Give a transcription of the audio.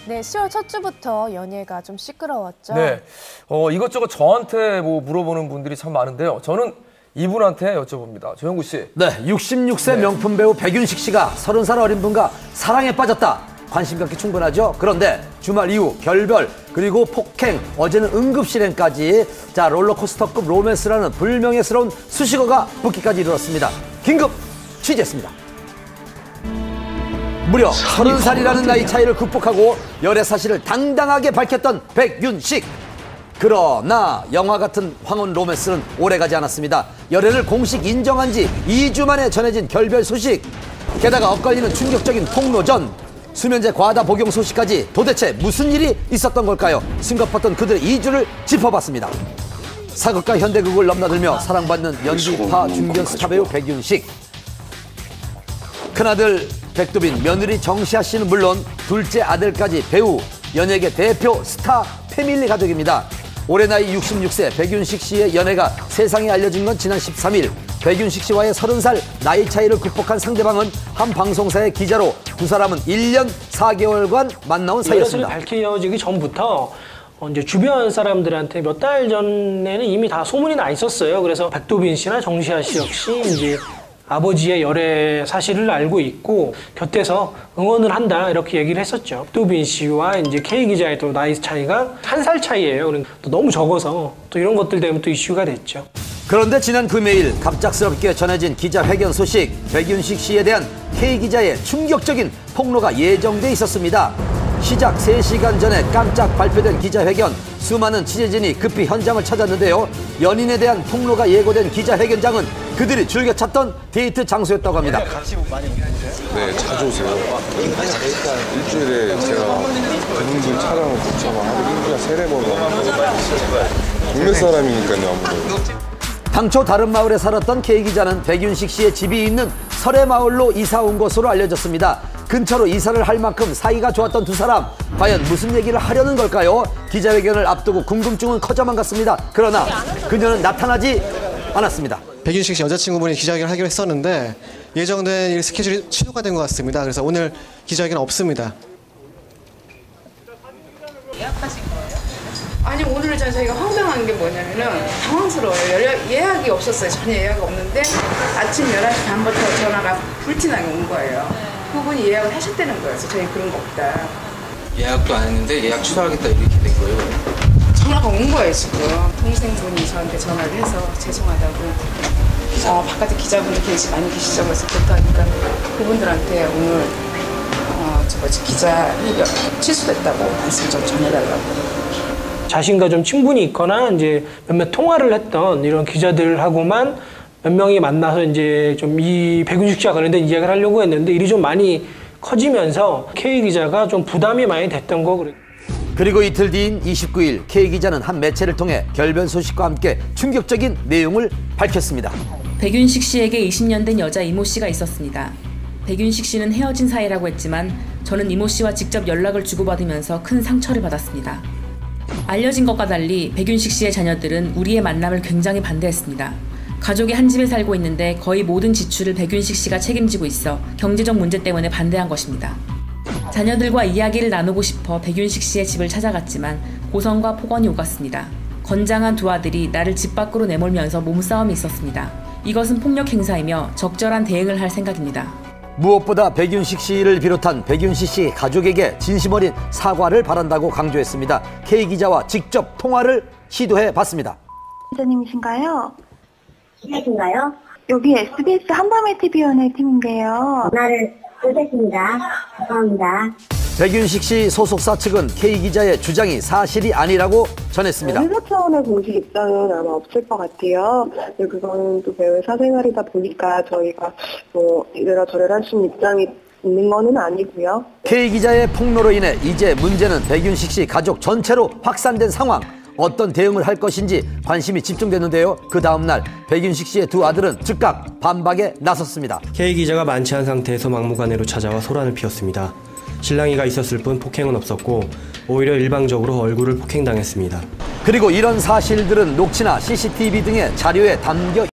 네, 10월 첫 주부터 연예가 좀 시끄러웠죠. 네, 이것저것 저한테 뭐 물어보는 분들이 참 많은데요. 저는 이분한테 여쭤봅니다. 조영구 씨. 네, 66세 명품 배우 백윤식 씨가 30살 어린 분과 사랑에 빠졌다. 관심 갖기 충분하죠. 그런데 주말 이후 결별 그리고 폭행, 어제는 응급실행까지 자 롤러코스터급 로맨스라는 불명예스러운 수식어가 붙기까지 이르렀습니다. 긴급 취재했습니다. 무려 30살이라는 나이 차이를 극복하고 열애 사실을 당당하게 밝혔던 백윤식. 그러나 영화 같은 황혼 로맨스는 오래가지 않았습니다. 열애를 공식 인정한 지 2주 만에 전해진 결별 소식. 게다가 엇갈리는 충격적인 폭로전. 수면제 과다 복용 소식까지 도대체 무슨 일이 있었던 걸까요? 숨가팠던 그들의 이주를 짚어봤습니다. 사극과 현대극을 넘나들며 사랑받는 연기파 중견 스타 배우 백윤식. 큰아들 백두빈, 며느리 정시아 씨는 물론 둘째 아들까지 배우, 연예계 대표 스타 패밀리 가족입니다. 올해 나이 66세 백윤식 씨의 연애가 세상에 알려진 건 지난 13일. 백윤식 씨와의 30살 나이 차이를 극복한 상대방은 한 방송사의 기자로 두 사람은 1년 4개월간 만나온 사이였습니다. 밝혀지기 전부터 이제 주변 사람들한테 몇 달 전에는 이미 다 소문이 나 있었어요. 그래서 백두빈 씨나 정시아 씨 역시 이제 아버지의 열애 사실을 알고 있고 곁에서 응원을 한다 이렇게 얘기를 했었죠. 백두빈 씨와 이제 K 기자의 또 나이 차이가 1살 차이예요. 그러니까 또 너무 적어서 또 이런 것들 때문에 또 이슈가 됐죠. 그런데 지난 금요일 갑작스럽게 전해진 기자회견 소식. 백윤식 씨에 대한 K 기자의 충격적인 폭로가 예정돼 있었습니다. 시작 3시간 전에 깜짝 발표된 기자회견. 수많은 취재진이 급히 현장을 찾았는데요. 연인에 대한 폭로가 예고된 기자회견장은 그들이 즐겨 찾던 데이트 장소였다고 합니다. 네, 자주 오세요. 일주일에 제가 그분들 촬영을 붙여서 하루에 3-4번 와서 동네 사람이니까요, 아무래도. 당초 다른 마을에 살았던 K 기자는 백윤식 씨의 집이 있는 설해마을로 이사 온 것으로 알려졌습니다. 근처로 이사를 할 만큼 사이가 좋았던 두 사람. 과연 무슨 얘기를 하려는 걸까요? 기자회견을 앞두고 궁금증은 커져만 갔습니다. 그러나 그녀는 나타나지 않았습니다. 백윤식 씨 여자친구분이 기자회견을 하기로 했었는데 예정된 일 스케줄이 취소가 된 것 같습니다. 그래서 오늘 기자회견 없습니다. 예약하신 거예요? 아니 오늘 저희가 황당한 게 뭐냐면은 당황스러워요. 예약이 없었어요. 전혀 예약이 없는데 아침 11시 반부터 전화가 불티나게 온 거예요. 그분이 예약을 하셨다는 거예요. 그래서 저희 그런 거 없다. 예약도 안 했는데 예약 취소하겠다 이렇게 된 거예요? 전화가 온 거예요 지금. 동생분이 저한테 전화를 해서 죄송하다고 바깥에 기자분들 많이 계시죠. 그래서 그렇다니까 그분들한테 오늘 기자회견 취소됐다고 말씀 좀 전해달라고. 자신과 좀 친분이 있거나 이제 몇몇 통화를 했던 이런 기자들하고만 몇 명이 만나서 이제 좀 이 백윤식 씨와 관련된 이야기를 하려고 했는데 일이 좀 많이 커지면서 K 기자가 좀 부담이 많이 됐던 거 그래요. 그리고 이틀 뒤인 29일 K 기자는 한 매체를 통해 결별 소식과 함께 충격적인 내용을 밝혔습니다. 백윤식 씨에게 20년 된 여자 이모 씨가 있었습니다. 백윤식 씨는 헤어진 사이라고 했지만 저는 이모 씨와 직접 연락을 주고받으면서 큰 상처를 받았습니다. 알려진 것과 달리 백윤식 씨의 자녀들은 우리의 만남을 굉장히 반대했습니다. 가족이 한 집에 살고 있는데 거의 모든 지출을 백윤식 씨가 책임지고 있어 경제적 문제 때문에 반대한 것입니다. 자녀들과 이야기를 나누고 싶어 백윤식 씨의 집을 찾아갔지만 고성과 폭언이 오갔습니다. 건장한 두 아들이 나를 집 밖으로 내몰면서 몸싸움이 있었습니다. 이것은 폭력 행사이며 적절한 대응을 할 생각입니다. 무엇보다 백윤식 씨를 비롯한 백윤식 씨 가족에게 진심 어린 사과를 바란다고 강조했습니다. K 기자와 직접 통화를 시도해봤습니다. 기자님이신가요? 기자신가요? 여기 SBS 한밤의 TV 연예 팀인데요. 전화를 못했습니다. 죄송합니다. 백윤식 씨 소속사 측은 K 기자의 주장이 사실이 아니라고 전했습니다. 회사 차원의 공식 입장은 아마 없을 것 같아요. 근데 그거는 또 배우의 사생활이다 보니까 저희가 뭐 이래라 저래라 할 수 있는 입장이 있는 거는 아니고요. K 기자의 폭로로 인해 이제 문제는 백윤식 씨 가족 전체로 확산된 상황. 어떤 대응을 할 것인지 관심이 집중됐는데요. 그 다음날 백윤식 씨의 두 아들은 즉각 반박에 나섰습니다. K 기자가 만취한 상태에서 막무가내로 찾아와 소란을 피웠습니다. 신랑이가 있었을 뿐 폭행은 없었고 오히려 일방적으로 얼굴을 폭행당했습니다. 그리고 이런 사실들은 녹취나 CCTV 등의 자료에 담겨